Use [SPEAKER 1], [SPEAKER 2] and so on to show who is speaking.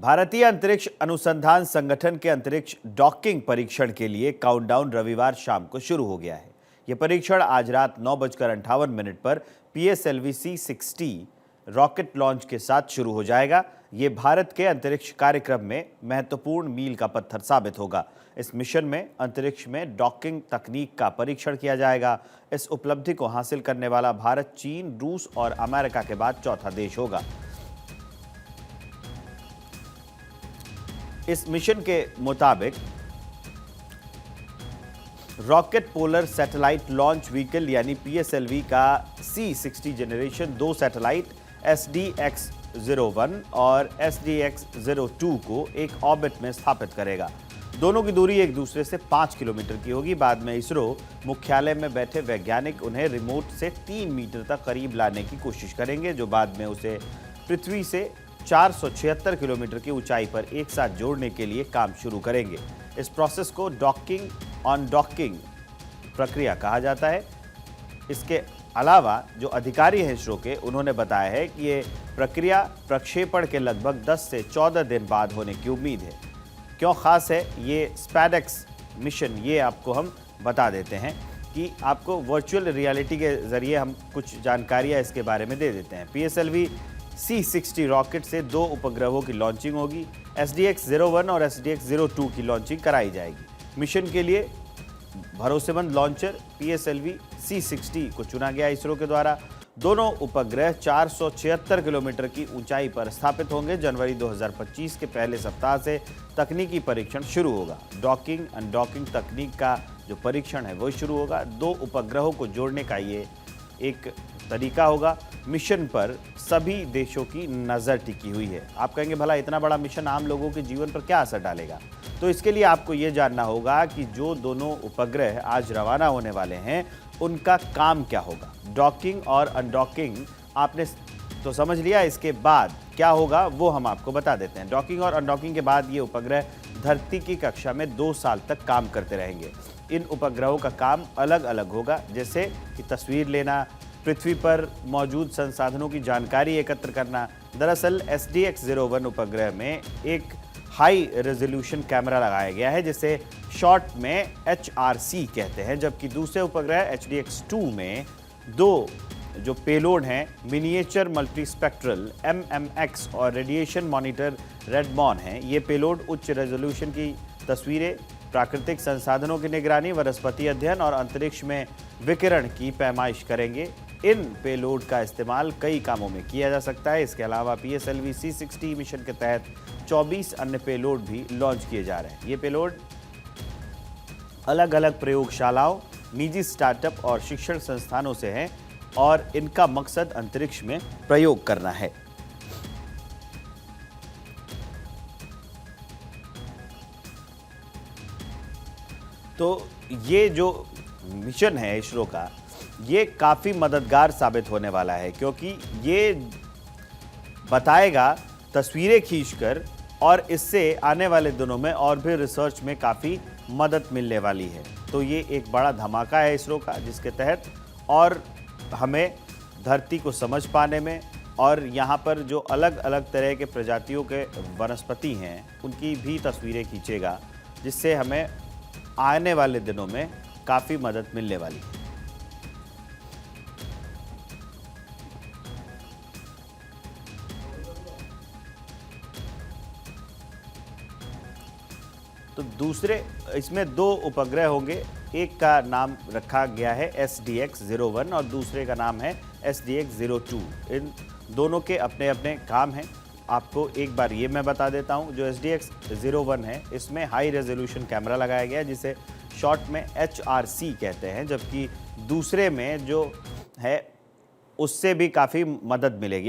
[SPEAKER 1] भारतीय अंतरिक्ष अनुसंधान संगठन के अंतरिक्ष डॉकिंग परीक्षण के लिए काउंटडाउन रविवार शाम को शुरू हो गया है। यह परीक्षण आज रात 9:58 पर PSLV C-60 रॉकेट लॉन्च के साथ शुरू हो जाएगा। ये भारत के अंतरिक्ष कार्यक्रम में महत्वपूर्ण मील का पत्थर साबित होगा। इस मिशन में अंतरिक्ष में डॉकिंग तकनीक का परीक्षण किया जाएगा। इस उपलब्धि को हासिल करने वाला भारत, चीन, रूस और अमेरिका के बाद चौथा देश होगा। इस मिशन के मुताबिक rocket polar satellite launch vehicle यानी PSLV का C-60 जनरेशन 2 सैटेलाइट SDX-01 और SDX-02 को एक ऑर्बिट में स्थापित करेगा। दोनों की दूरी एक दूसरे से 5 किलोमीटर की होगी। बाद में इसरो मुख्यालय में बैठे वैज्ञानिक उन्हें रिमोट से 3 मीटर तक करीब लाने की कोशिश करेंगे, जो बाद में उसे पृथ्वी से 476 किलोमीटर की ऊंचाई पर एक साथ जोड़ने के लिए काम शुरू करेंगे। इस प्रोसेस को डॉकिंग ऑन डॉकिंग प्रक्रिया कहा जाता है। इसके अलावा जो अधिकारी हैं इसरो के, उन्होंने बताया है कि ये प्रक्रिया प्रक्षेपण के लगभग 10 से 14 दिन बाद होने की उम्मीद है। क्यों खास है ये स्पैडेक्स मिशन, ये आपको हम बता देते हैं कि आपको वर्चुअल रियलिटी के जरिए हम कुछ जानकारियां इसके बारे में दे देते हैं। PSLV C-60 रॉकेट से 2 उपग्रहों की लॉन्चिंग होगी। SDX-01 और SDX-02 की लॉन्चिंग कराई जाएगी। मिशन के लिए भरोसेमंद लॉन्चर PSLV C-60 को चुना गया इसरो के द्वारा। दोनों उपग्रह 476 किलोमीटर की ऊंचाई पर स्थापित होंगे। जनवरी 2025 के पहले सप्ताह से तकनीकी परीक्षण शुरू होगा। डॉकिंग अनडॉकिंग तकनीक का जो परीक्षण है वो शुरू होगा। 2 उपग्रहों को जोड़ने का ये एक तरीका होगा। मिशन पर सभी देशों की नज़र टिकी हुई है। आप कहेंगे भला इतना बड़ा मिशन आम लोगों के जीवन पर क्या असर डालेगा? तो इसके लिए आपको ये जानना होगा कि जो दोनों उपग्रह आज रवाना होने वाले हैं उनका काम क्या होगा। डॉकिंग और अनडॉकिंग आपने तो समझ लिया, इसके बाद क्या होगा वो हम आपको बता देते हैं। डॉकिंग और अनडॉकिंग के बाद ये उपग्रह धरती की कक्षा में 2 साल तक काम करते रहेंगे। इन उपग्रहों का काम अलग अलग होगा, जैसे कि तस्वीर लेना, पृथ्वी पर मौजूद संसाधनों की जानकारी एकत्र करना। दरअसल SDX-01 उपग्रह में एक हाई रेजोल्यूशन कैमरा लगाया गया है, जिसे शॉर्ट में HRC कहते हैं, जबकि दूसरे उपग्रह HDX-2 में 2 जो पेलोड हैं, मिनिएचर मल्टीस्पेक्ट्रल MMX और रेडिएशन मॉनिटर रेडमॉन हैं। ये पेलोड उच्च रेजोल्यूशन की तस्वीरें, प्राकृतिक संसाधनों की निगरानी, वनस्पति अध्ययन और अंतरिक्ष में विकिरण की पैमाइश करेंगे। इन पेलोड का इस्तेमाल कई कामों में किया जा सकता है। इसके अलावा PSLV C-60 मिशन के तहत 24 अन्य पेलोड भी लॉन्च किए जा रहे हैं। ये पेलोड अलग अलग प्रयोगशालाओं, निजी स्टार्टअप और शिक्षण संस्थानों से हैं और इनका मकसद अंतरिक्ष में प्रयोग करना है। तो ये जो मिशन है इसरो का, ये काफ़ी मददगार साबित होने वाला है, क्योंकि ये बताएगा तस्वीरें खींचकर, और इससे आने वाले दिनों में और भी रिसर्च में काफ़ी मदद मिलने वाली है। तो ये एक बड़ा धमाका है इसरो का, जिसके तहत और हमें धरती को समझ पाने में और यहाँ पर जो अलग अलग तरह के प्रजातियों के वनस्पति हैं उनकी भी तस्वीरें खींचेगा, जिससे हमें आने वाले दिनों में काफ़ी मदद मिलने वाली है। तो दूसरे इसमें 2 उपग्रह होंगे। एक का नाम रखा गया है SDX-01 और दूसरे का नाम है SDX-02। इन दोनों के अपने अपने काम हैं। आपको एक बार ये मैं बता देता हूँ, जो SDX-01 है इसमें हाई रेजोल्यूशन कैमरा लगाया गया है, जिसे शॉर्ट में HRC कहते हैं, जबकि दूसरे में जो है उससे भी काफ़ी मदद मिलेगी।